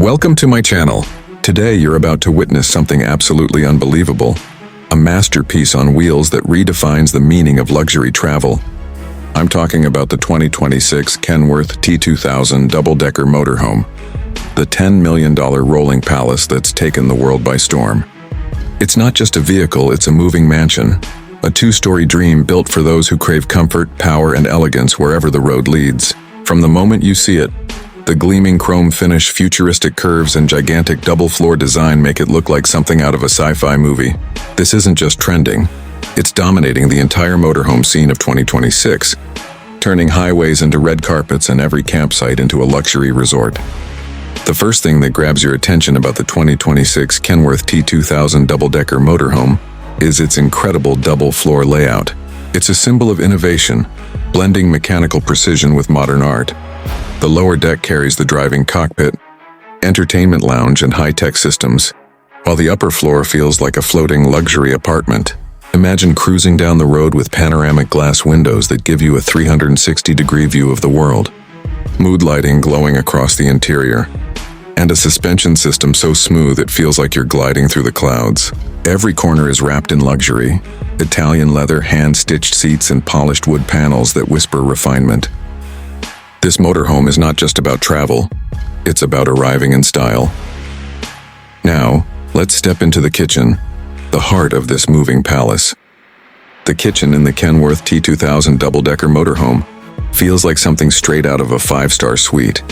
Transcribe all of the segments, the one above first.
Welcome to my channel. Today you're about to witness something absolutely unbelievable. A masterpiece on wheels that redefines the meaning of luxury travel. I'm talking about the 2026 Kenworth T2000 double-decker motorhome. The $10 million rolling palace that's taken the world by storm. It's not just a vehicle, it's a moving mansion. A two-story dream built for those who crave comfort, power, and elegance wherever the road leads. From the moment you see it, the gleaming chrome finish, futuristic curves, and gigantic double-floor design make it look like something out of a sci-fi movie. This isn't just trending, it's dominating the entire motorhome scene of 2026, turning highways into red carpets and every campsite into a luxury resort. The first thing that grabs your attention about the 2026 Kenworth T2000 double-decker motorhome is its incredible double-floor layout. It's a symbol of innovation, blending mechanical precision with modern art. The lower deck carries the driving cockpit, entertainment lounge, and high-tech systems, while the upper floor feels like a floating luxury apartment. Imagine cruising down the road with panoramic glass windows that give you a 360-degree view of the world. Mood lighting glowing across the interior, and a suspension system so smooth it feels like you're gliding through the clouds. Every corner is wrapped in luxury, Italian leather, hand-stitched seats, and polished wood panels that whisper refinement. This motorhome is not just about travel, it's about arriving in style. Now, let's step into the kitchen, the heart of this moving palace. The kitchen in the Kenworth T2000 double-decker motorhome feels like something straight out of a five-star suite.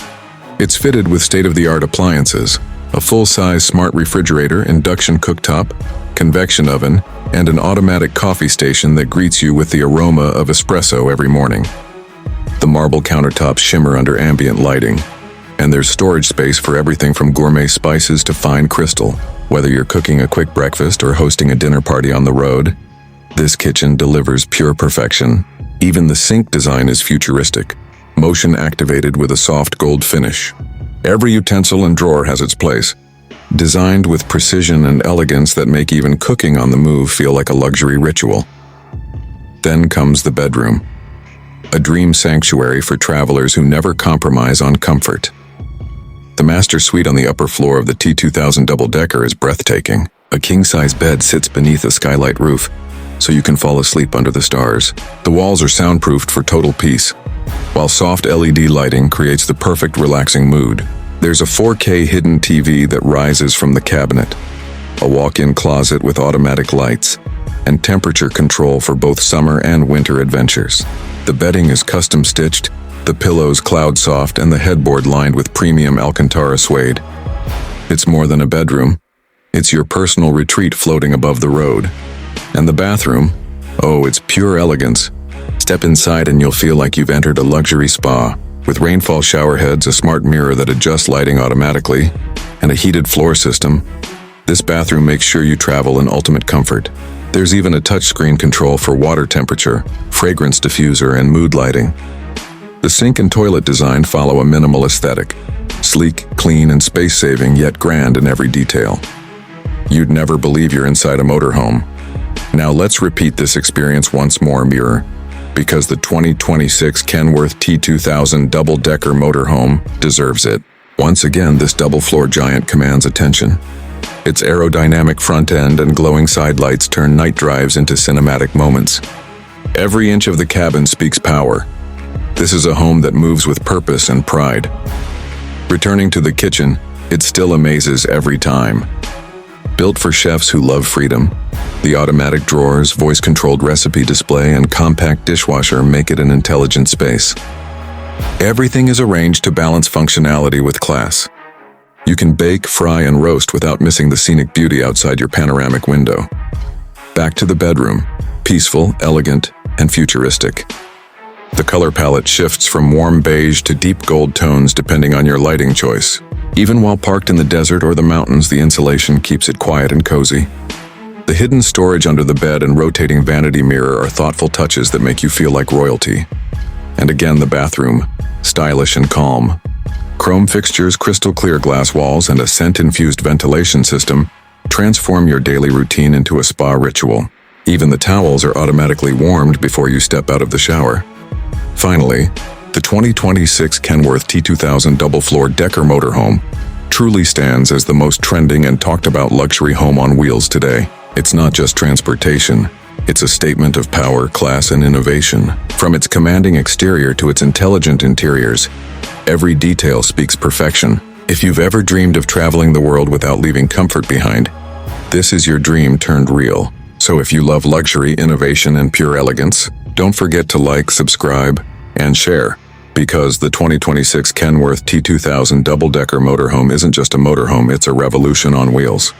It's fitted with state-of-the-art appliances, a full-size smart refrigerator, induction cooktop, convection oven, and an automatic coffee station that greets you with the aroma of espresso every morning. The marble countertops shimmer under ambient lighting, and there's storage space for everything from gourmet spices to fine crystal. Whether you're cooking a quick breakfast or hosting a dinner party on the road, this kitchen delivers pure perfection. Even the sink design is futuristic, motion-activated with a soft gold finish. Every utensil and drawer has its place, designed with precision and elegance that make even cooking on the move feel like a luxury ritual. Then comes the bedroom, a dream sanctuary for travelers who never compromise on comfort. The master suite on the upper floor of the T2000 double-decker is breathtaking. A king-size bed sits beneath a skylight roof, so you can fall asleep under the stars. The walls are soundproofed for total peace, while soft LED lighting creates the perfect relaxing mood. There's a 4K hidden TV that rises from the cabinet, a walk-in closet with automatic lights, and temperature control for both summer and winter adventures. The bedding is custom-stitched, the pillows cloud-soft, and the headboard lined with premium Alcantara suede. It's more than a bedroom. It's your personal retreat floating above the road. And the bathroom? Oh, it's pure elegance. Step inside and you'll feel like you've entered a luxury spa. With rainfall shower heads, a smart mirror that adjusts lighting automatically, and a heated floor system, this bathroom makes sure you travel in ultimate comfort. There's even a touchscreen control for water temperature, fragrance diffuser, and mood lighting. The sink and toilet design follow a minimal aesthetic, sleek, clean, and space-saving, yet grand in every detail. You'd never believe you're inside a motorhome. Now let's repeat this experience once more, mirror, because the 2026 Kenworth T2000 double-decker motorhome deserves it. Once again, this double-floor giant commands attention. Its aerodynamic front end and glowing side lights turn night drives into cinematic moments. Every inch of the cabin speaks power. This is a home that moves with purpose and pride. Returning to the kitchen, it still amazes every time. Built for chefs who love freedom, the automatic drawers, voice-controlled recipe display, and compact dishwasher make it an intelligent space. Everything is arranged to balance functionality with class. You can bake, fry, and roast without missing the scenic beauty outside your panoramic window. Back to the bedroom, peaceful, elegant, and futuristic. The color palette shifts from warm beige to deep gold tones depending on your lighting choice. Even while parked in the desert or the mountains, the insulation keeps it quiet and cozy. The hidden storage under the bed and rotating vanity mirror are thoughtful touches that make you feel like royalty. And again, the bathroom, stylish and calm. Chrome fixtures, crystal clear glass walls, and a scent-infused ventilation system transform your daily routine into a spa ritual. Even the towels are automatically warmed before you step out of the shower. Finally, the 2026 Kenworth T2000 double-floor decker motorhome truly stands as the most trending and talked about luxury home on wheels today. It's not just transportation. It's a statement of power, class, and innovation. From its commanding exterior to its intelligent interiors, every detail speaks perfection. If you've ever dreamed of traveling the world without leaving comfort behind, this is your dream turned real. So if you love luxury, innovation, and pure elegance, don't forget to like, subscribe, and share. Because the 2026 Kenworth T2000 double-decker motorhome isn't just a motorhome, it's a revolution on wheels.